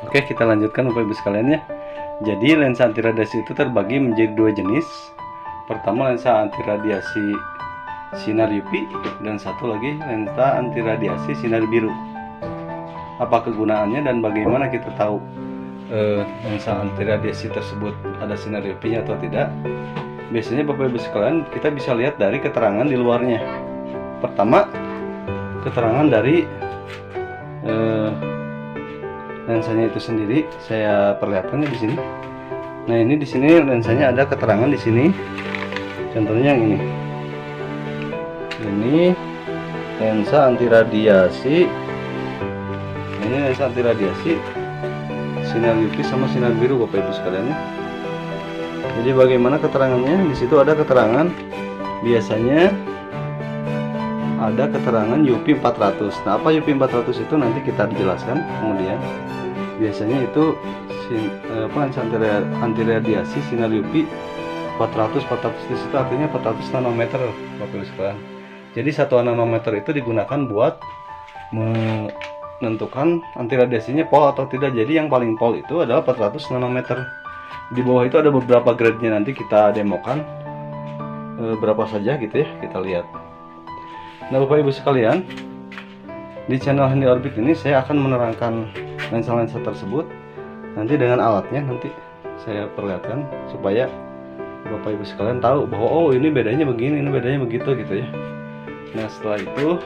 Oke, kita lanjutkan Bapak Ibu sekalian ya. Jadi lensa anti radiasi itu terbagi menjadi dua jenis. Pertama lensa anti radiasi sinar UV dan satu lagi lensa anti radiasi sinar biru. Apa kegunaannya dan bagaimana kita tahu lensa anti radiasi tersebut ada sinar UV-nya atau tidak? Biasanya Bapak Ibu sekalian kita bisa lihat dari keterangan di luarnya. Pertama, keterangan dari lensanya itu sendiri saya perlihatkannya di sini. Nah, ini di sini lensanya ada keterangan di sini. Contohnya yang ini. Ini lensa anti radiasi. Ini lensa anti radiasi sinar UV sama sinar biru Bapak Ibu sekalian ya. Jadi bagaimana keterangannya? Di situ ada keterangan biasanya ada keterangan UV 400. Nah, apa UV 400 itu nanti kita dijelaskan kemudian. Biasanya itu lensa anti radiasi sinar UV 400 di situ artinya 400 nanometer Bapak Ibu sekalian. Jadi 1 nanometer itu digunakan buat menentukan anti radiasinya pol atau tidak. Jadi yang paling pol itu adalah 400 nanometer. Di bawah itu ada beberapa grade-nya, nanti kita demokan berapa saja gitu ya, kita lihat. Nah Bapak Ibu sekalian, di channel Handy Orbit ini saya akan menerangkan lensa-lensa tersebut nanti dengan alatnya, nanti saya perlihatkan supaya Bapak Ibu sekalian tahu bahwa oh ini bedanya begini, ini bedanya begitu gitu ya. Nah setelah itu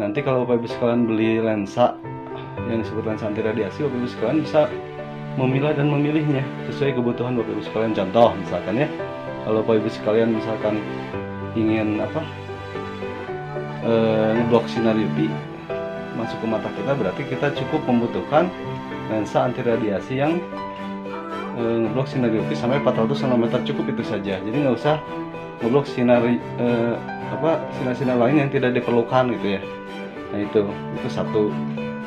nanti kalau Bapak Ibu sekalian beli lensa yang disebut lensa anti radiasi, Bapak Ibu sekalian bisa memilah dan memilihnya sesuai kebutuhan Bapak Ibu sekalian. Contoh misalkan ya, kalau Bapak Ibu sekalian misalkan ingin ngeblok sinar UV masuk ke mata kita, berarti kita cukup membutuhkan lensa anti radiasi yang ngeblok sinar UV sampai 400 nanometer, cukup itu saja. Jadi nggak usah ngeblok sinar sinar-sinar lain yang tidak diperlukan gitu ya. Nah itu satu.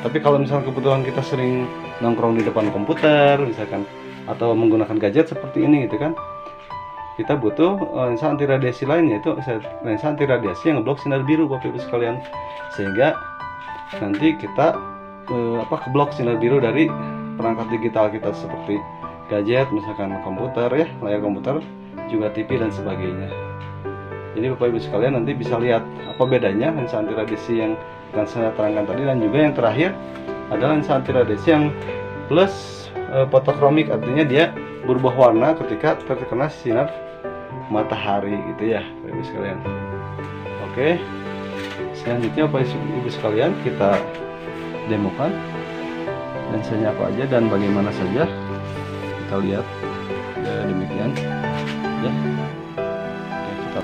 Tapi kalau misalnya kebutuhan kita sering nongkrong di depan komputer misalkan atau menggunakan gadget seperti ini gitu kan, kita butuh lensa anti radiasi lain, yaitu lensa anti radiasi yang ngeblok sinar biru Bapak Ibu sekalian, sehingga nanti kita keblok sinar biru dari perangkat digital kita seperti gadget misalkan komputer ya, layar komputer, juga TV dan sebagainya. Jadi Bapak Ibu sekalian nanti bisa lihat apa bedanya lensa anti radiasi yang akan saya terangkan tadi, dan juga yang terakhir adalah lensa anti radiasi yang plus fotokromik, artinya dia berubah warna ketika terkena sinar matahari gitu ya Bapak Ibu sekalian. Oke, selanjutnya Bapak Ibu sekalian kita demokan lensanya apa aja dan bagaimana saja, kita lihat ya, demikian ya. Oke, kita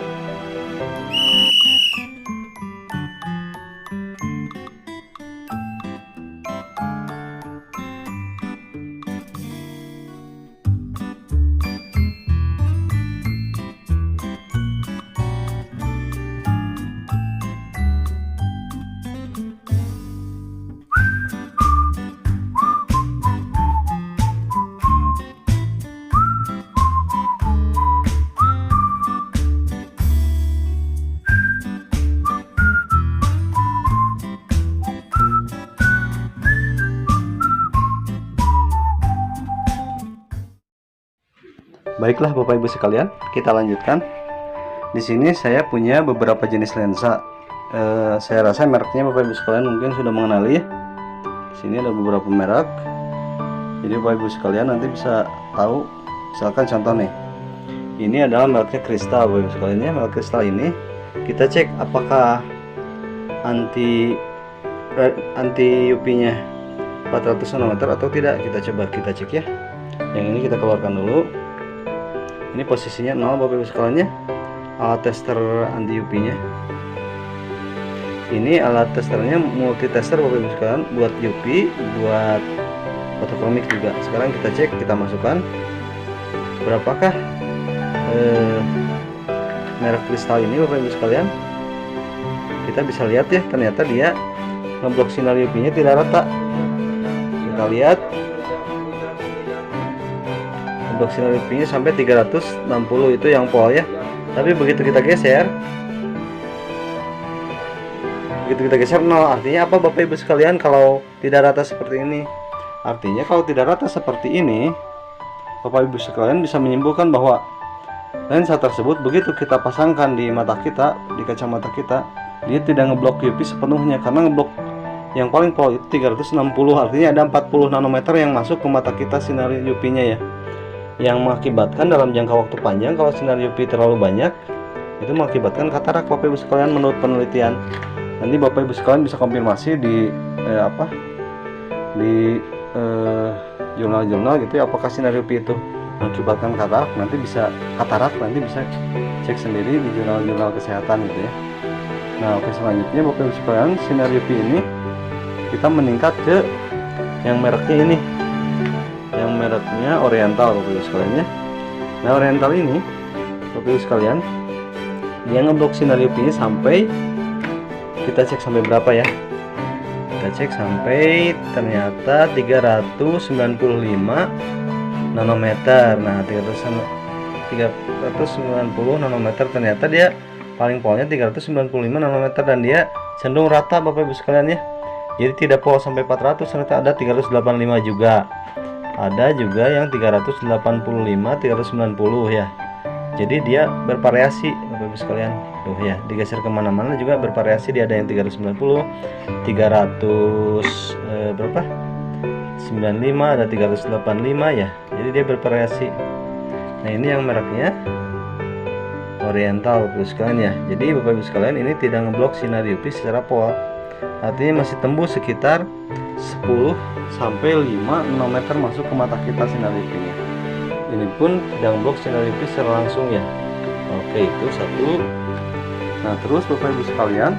baiklah Bapak Ibu sekalian, kita lanjutkan. Di sini saya punya beberapa jenis lensa. Saya rasa mereknya Bapak Ibu sekalian mungkin sudah mengenali ya. Di sini ada beberapa merek. Jadi Bapak Ibu sekalian nanti bisa tahu. Misalkan contoh nih, ini adalah mereknya Kristal Bapak Ibu sekalian ya. Merek Kristal ini kita cek apakah anti UV-nya 400 nanometer atau tidak. Kita cek ya. Yang ini kita keluarkan dulu. Ini posisinya 0 Bapak Ibu sekalian ya. Alat tester anti UV nya ini, alat testernya multi tester Bapak Ibu sekalian, buat UV, buat fotokromik juga. Sekarang kita cek, kita masukkan berapakah merek Kristal ini Bapak Ibu sekalian. Kita bisa lihat ya, ternyata dia ngeblok sinar UV nya tidak rata. Kita lihat blok sinar UV-nya sampai 360 itu yang pol ya. Tapi begitu kita geser 0, artinya apa Bapak Ibu sekalian? Kalau tidak rata seperti ini, Artinya kalau tidak rata seperti ini, Bapak Ibu sekalian bisa menyimpulkan bahwa lensa tersebut begitu kita pasangkan di mata kita, di kacamata kita, dia tidak ngeblok UV sepenuhnya, karena ngeblok yang paling pola itu 360, artinya ada 40 nanometer yang masuk ke mata kita sinar UV-nya ya, yang mengakibatkan dalam jangka waktu panjang kalau sinar UV terlalu banyak itu mengakibatkan katarak Bapak Ibu sekalian menurut penelitian. Nanti Bapak Ibu sekalian bisa konfirmasi di jurnal-jurnal gitu ya, apakah sinar UV itu mengakibatkan katarak. Nanti bisa cek sendiri di jurnal-jurnal kesehatan gitu ya. Nah, oke, selanjutnya Bapak Ibu sekalian, sinar UV ini kita meningkat ke yang mereknya ini, yang mereknya Oriental Bapak Ibu sekalian ya. Nah, Oriental ini Bapak Ibu sekalian, dia ngeblok sinar UV sampai, kita cek sampai berapa ya, kita cek sampai ternyata 395 nanometer. Nah, 390 nanometer, ternyata dia paling polnya 395 nanometer, dan dia cenderung rata Bapak Ibu sekalian ya. Jadi tidak pol sampai 400, ternyata ada 385 juga. Ada juga yang 385, 390 ya. Jadi dia bervariasi Bapak Ibu sekalian. Tuh ya, digeser kemana-mana juga bervariasi. Dia ada yang 390, 300 berapa? 95, ada 385 ya. Jadi dia bervariasi. Nah, ini yang mereknya Oriental Bapak Ibu sekalian ya. Jadi Bapak Ibu sekalian, ini tidak ngeblok sinar UV secara pol. Artinya masih tembus sekitar 10 sampai 5 nanometer masuk ke mata kita sinar UV-nya. Ini pun tidak ngeblok sinar UV secara langsung ya. Oke, itu satu. Nah, terus Bapak Ibu sekalian,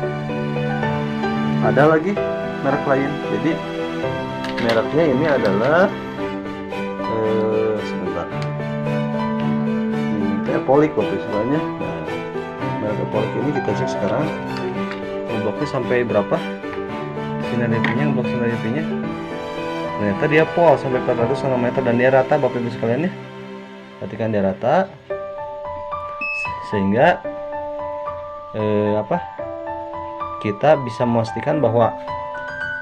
ada lagi merek lain. Jadi mereknya ini adalah sebentar, ini Apolik Bapak Ibu sekalian ya. Nah, merek Apolik ini kita cek sekarang ngebloknya sampai berapa sinar UV-nya, ngeblok sinar UV-nya. Ternyata dia pol sampai 400 nanometer, dan dia rata Bapak Ibu sekalian ya. Perhatikan, dia rata, sehingga kita bisa memastikan bahwa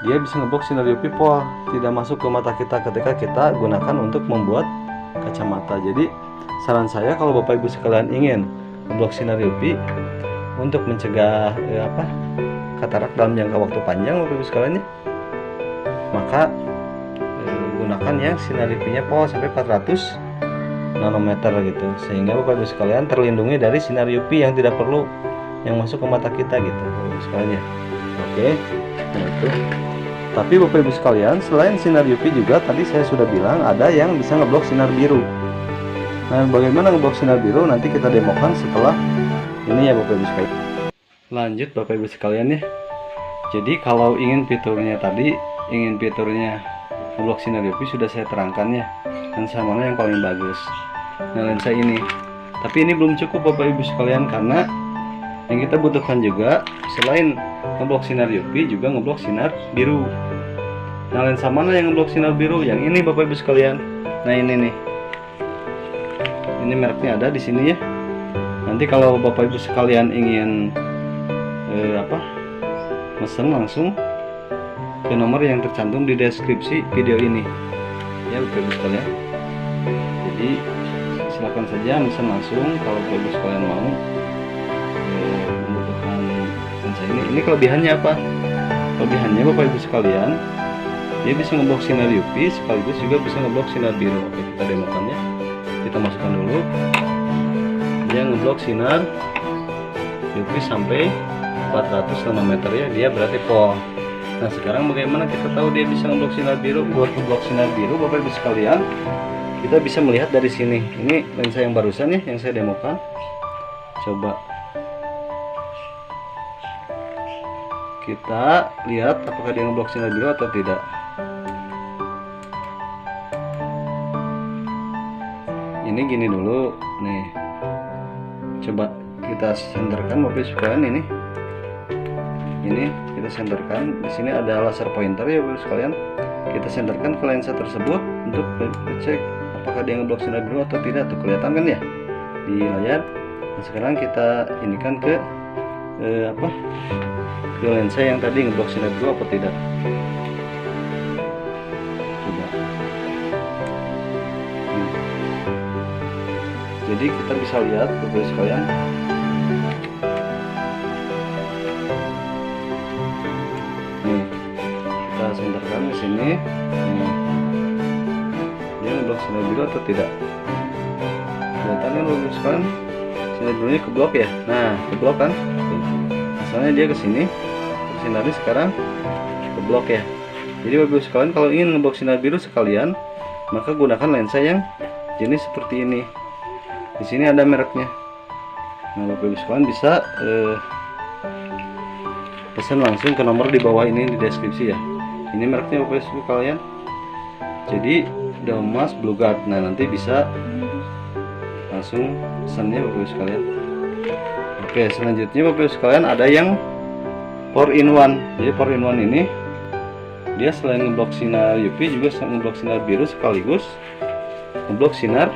dia bisa ngeblok sinar UV pol, tidak masuk ke mata kita ketika kita gunakan untuk membuat kacamata. Jadi saran saya, kalau Bapak Ibu sekalian ingin ngeblok sinar UV untuk mencegah katarak dalam jangka waktu panjang Bapak Ibu sekalian ya, maka gunakan yang sinar UV-nya pol sampai 400 nanometer gitu, sehingga Bapak Ibu sekalian terlindungi dari sinar UV yang tidak perlu yang masuk ke mata kita gitu Bapak Ibu sekalian ya. Oke, nah itu. Tapi Bapak Ibu sekalian, selain sinar UV juga tadi saya sudah bilang ada yang bisa ngeblok sinar biru. Nah, bagaimana ngeblok sinar biru nanti kita demokan setelah ini ya Bapak Ibu sekalian. Lanjut Bapak Ibu sekalian ya. Jadi kalau ingin fiturnya ngeblok sinar UV sudah saya terangkan ya, lensa mana yang paling bagus. Nah, lensa ini. Tapi ini belum cukup Bapak Ibu sekalian, karena yang kita butuhkan juga selain ngeblok sinar UV juga ngeblok sinar biru. Nah, lensa mana yang ngeblok sinar biru? Yang ini Bapak Ibu sekalian. Nah, ini nih. Ini mereknya ada di sini ya. Nanti kalau Bapak Ibu sekalian ingin mesen, langsung ke nomor yang tercantum di deskripsi video ini ya Bapak Ibu sekalian. Jadi silakan saja mesen langsung kalau Bapak Ibu sekalian mau membutuhkan lensa ini. Ini kelebihannya apa? Kelebihannya Bapak Ibu sekalian, dia bisa ngeblok sinar UV sekaligus juga bisa ngeblok sinar biru. Oke, kita demokan ya. Kita masukkan dulu. Dia ngeblok sinar UV sampai 400 nanometer ya, dia berarti pol. Nah, sekarang bagaimana kita tahu dia bisa ngeblok sinar biru? Buat ngeblok sinar biru Bapak Ibu sekalian, kita bisa melihat dari sini. Ini lensa yang barusan ya, yang saya demokan. Coba kita lihat apakah dia ngeblok sinar biru atau tidak. Ini gini dulu nih. Coba kita senterkan Bapak Ibu sekalian ini. Ini kita senterkan. Di sini ada laser pointer ya Bapak Ibu sekalian. Kita senterkan ke lensa tersebut untuk cek apakah dia ngeblok sinar biru atau tidak. Tuh, kelihatan kan ya di layar. Nah, sekarang kita inikan ke ke lensa yang tadi ngeblok sinar biru apa tidak. tidak. Jadi kita bisa lihat Bapak Ibu sekalian, nih kita senterkan di sini, nih dia ngeblok sinar biru atau tidak. Kelihatan kan Bapak Ibu sekalian, sinar birunya keblok ya. Nah, keblok kan tuh. Asalnya dia ke sini, sinarnya sekarang keblok ya. Jadi Bapak Ibu sekalian, kalau ingin ngeblok sinar biru sekalian, maka gunakan lensa yang jenis seperti ini. Di sini ada mereknya. Nah, Bapak Ibu sekalian bisa pesan langsung ke nomor di bawah ini di deskripsi ya. Ini mereknya Bapak Ibu sekalian. Jadi Delmas Blue Guard. Nah, nanti bisa langsung pesannya Bapak Ibu sekalian. Oke, selanjutnya Bapak Ibu sekalian ada yang 4-in-1. Jadi 4-in-1 ini dia selain ngeblok sinar UV juga ngeblok sinar biru sekaligus ngeblok sinar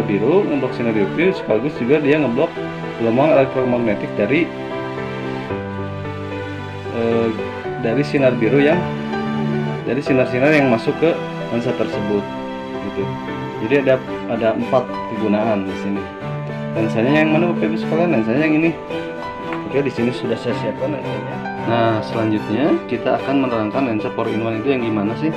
biru, ngeblok sinar UV sekaligus juga dia ngeblok gelombang elektromagnetik dari sinar biru yang dari sinar-sinar yang masuk ke lensa tersebut gitu. Jadi ada 4 kegunaan di sini. Lensanya yang mana Bapak Ibu sekalian? Lensanya yang ini. Oke, di sini sudah saya siapkan lensanya. Nah, selanjutnya kita akan menerangkan lensa 4-in-1 itu yang gimana sih?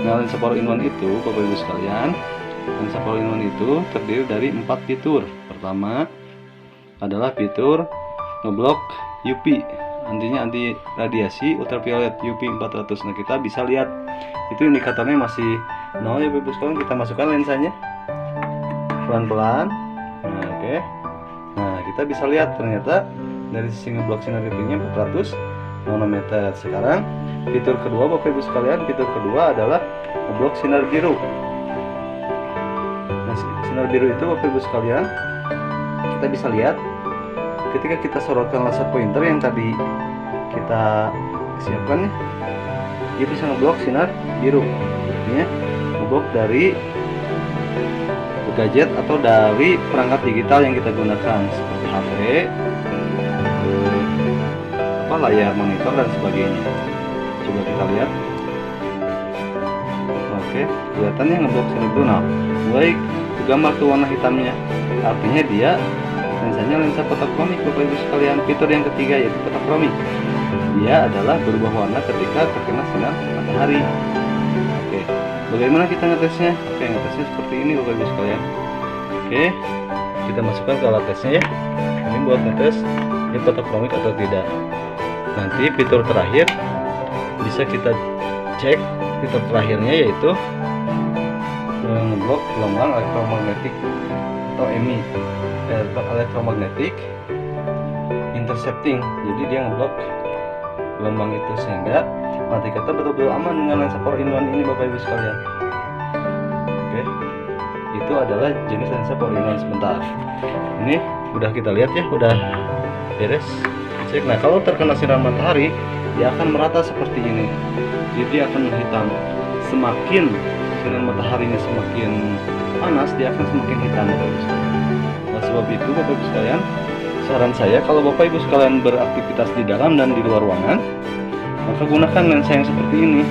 Nah, lensa 4-in-1 itu Bapak Ibu sekalian, lensa 4-in-1 itu terdiri dari 4 fitur. Pertama adalah fitur ngeblok UV, artinya anti radiasi ultraviolet UV 400. Nah, kita bisa lihat itu indikatornya masih 0 ya Bapak Ibu sekalian. Kita masukkan lensanya pelan-pelan. Nah, oke. Nah, kita bisa lihat ternyata dari sisi ngeblok sinar UV-nya 400 nanometer. Sekarang fitur kedua Bapak Ibu sekalian, fitur kedua adalah ngeblok sinar biru. Nah, sinar biru itu Bapak Ibu sekalian, kita bisa lihat ketika kita sorotkan laser pointer yang tadi kita siapkan nih, dia bisa ngeblok sinar biru. Artinya ngeblok dari gadget atau dari perangkat digital yang kita gunakan seperti HP, layar monitor dan sebagainya. Coba kita lihat. Oke, kelihatannya ngeblok sinar biru. Nah, mulai gambar tuh warna hitamnya, artinya dia lensanya lensa fotokromik Bapak Ibu sekalian. Fitur yang ketiga yaitu fotokromik. Dia adalah berubah warna ketika terkena sinar matahari. Oke, bagaimana kita ngetesnya? Oke, ngetesnya seperti ini Bapak Ibu sekalian. Oke, kita masukkan ke alat tesnya ya. Ini buat ngetes ini fotokromik atau tidak. Nanti fitur terakhir bisa kita cek. Fitur terakhirnya yaitu ngeblok gelombang elektromagnetik atau EMI, electromagnetic intercepting. Jadi dia ngeblok gelombang itu sehingga mata kita betul-betul aman dengan lensa 4-in-1 ini Bapak Ibu sekalian. Oke, itu adalah jenis lensa 4-in-1. Sebentar, ini udah kita lihat ya, udah beres cek. Nah, kalau terkena sinar matahari dia akan merata seperti ini, jadi akan menghitam. Semakin sinar mataharinya semakin panas, dia akan semakin hitam Bapak Ibu sekalian. Nah, sebab itu Bapak Ibu sekalian, saran saya kalau Bapak Ibu sekalian beraktivitas di dalam dan di luar ruangan, maka gunakan lensa yang seperti ini,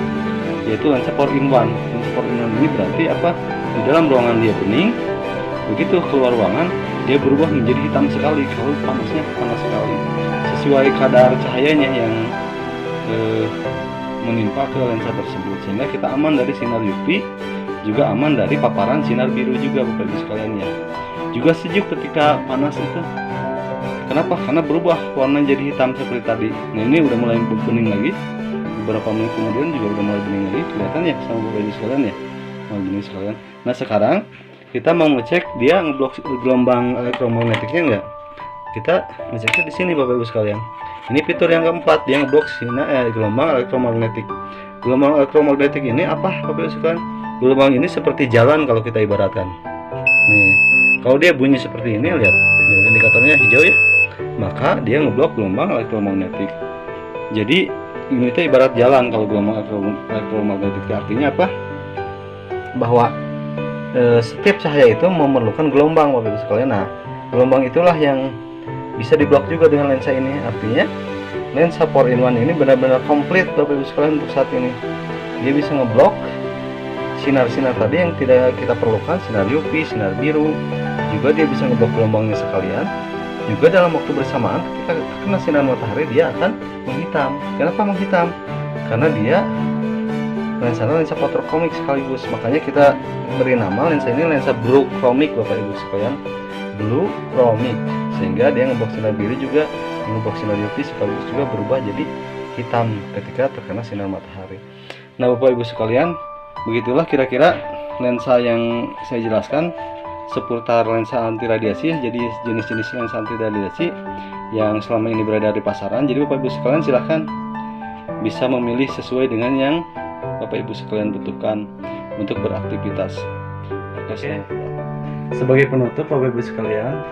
yaitu lensa 4-in-1. Lensa 4-in-1 ini berarti apa? Di dalam ruangan dia bening, begitu keluar ruangan dia berubah menjadi hitam sekali kalau panasnya panas sekali, sesuai kadar cahayanya yang menimpa ke lensa tersebut, sehingga kita aman dari sinar UV, juga aman dari paparan sinar biru juga Bapak Ibu sekalian ya. Juga sejuk ketika panas itu. Kenapa? Karena berubah warna jadi hitam seperti tadi. Nah, ini udah mulai bening lagi. Beberapa menit kemudian juga udah mulai bening lagi. Kelihatan ya sama Bapak Ibu sekalian ya. Mau bening sekalian. Nah, sekarang kita mau ngecek dia ngeblok gelombang elektromagnetiknya enggak. Kita ngeceknya di sini Bapak Ibu sekalian. Ini fitur yang keempat, dia ngeblok gelombang elektromagnetik. Gelombang elektromagnetik ini apa Bapak Ibu sekalian? Gelombang ini seperti jalan kalau kita ibaratkan. Nih, kalau dia bunyi seperti ini, lihat, indikatornya hijau ya, maka dia ngeblok gelombang elektromagnetik. Jadi ini itu ibarat jalan kalau gelombang elektromagnetik. Artinya apa? Bahwa setiap cahaya itu memerlukan gelombang Bapak Ibu sekalian. Nah, gelombang itulah yang bisa diblok juga dengan lensa ini. Artinya lensa 4-in-1 ini benar-benar komplit Bapak Ibu sekalian untuk saat ini. Dia bisa ngeblok sinar-sinar tadi yang tidak kita perlukan, sinar UV, sinar biru. Juga dia bisa ngeblok gelombangnya sekalian. Juga dalam waktu bersamaan kita kena sinar matahari dia akan menghitam. Kenapa menghitam? Karena dia lensa fotokromik sekaligus. Makanya kita beri nama lensa ini lensa blue chromic Bapak Ibu sekalian. Blue chromic, sehingga dia ngeblok sinar biru juga, ngeblok sinar UV sekaligus juga berubah jadi hitam ketika terkena sinar matahari. Nah Bapak Ibu sekalian, begitulah kira-kira lensa yang saya jelaskan seputar lensa anti radiasi. Jadi jenis-jenis lensa anti radiasi yang selama ini berada di pasaran. Jadi Bapak Ibu sekalian silahkan bisa memilih sesuai dengan yang Bapak Ibu sekalian butuhkan untuk beraktivitas. Oke. Sebagai penutup Bapak Ibu sekalian,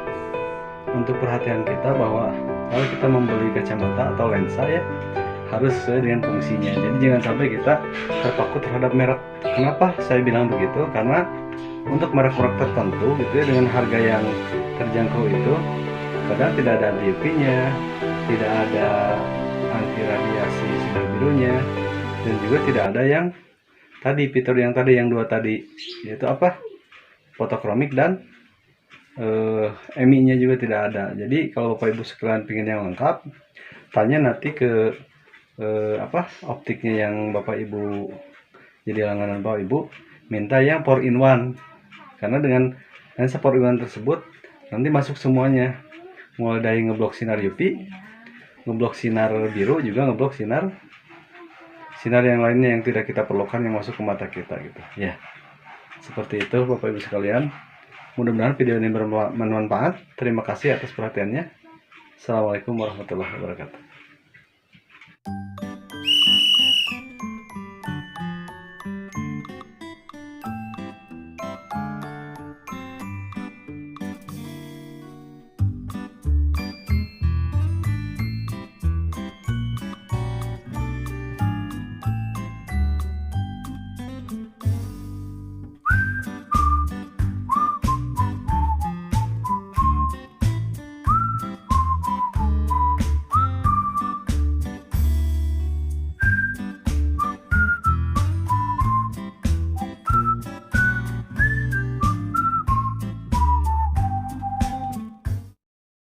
untuk perhatian kita bahwa kalau kita membeli kacamata atau lensa ya harus sesuai dengan fungsinya. Jadi jangan sampai kita terpaku terhadap merek. Kenapa saya bilang begitu? Karena untuk merek-merek tertentu gitu ya, dengan harga yang terjangkau itu kadang tidak ada anti UV-nya, tidak ada anti radiasi sinar birunya, dan juga tidak ada yang tadi fitur yang tadi yang dua tadi, yaitu apa? Fotokromik dan EMI-nya juga tidak ada. Jadi kalau Bapak Ibu sekalian ingin yang lengkap, tanya nanti ke optiknya yang Bapak Ibu jadi langganan Bapak Ibu, minta yang 4-in-1. Karena dengan lensa 4-in-1 tersebut nanti masuk semuanya, mulai dari ngeblok sinar UV, ngeblok sinar biru, juga ngeblok sinar yang lainnya yang tidak kita perlukan yang masuk ke mata kita gitu ya. Seperti itu Bapak Ibu sekalian. Mudah-mudahan video ini bermanfaat. Terima kasih atas perhatiannya. Assalamualaikum warahmatullahi wabarakatuh.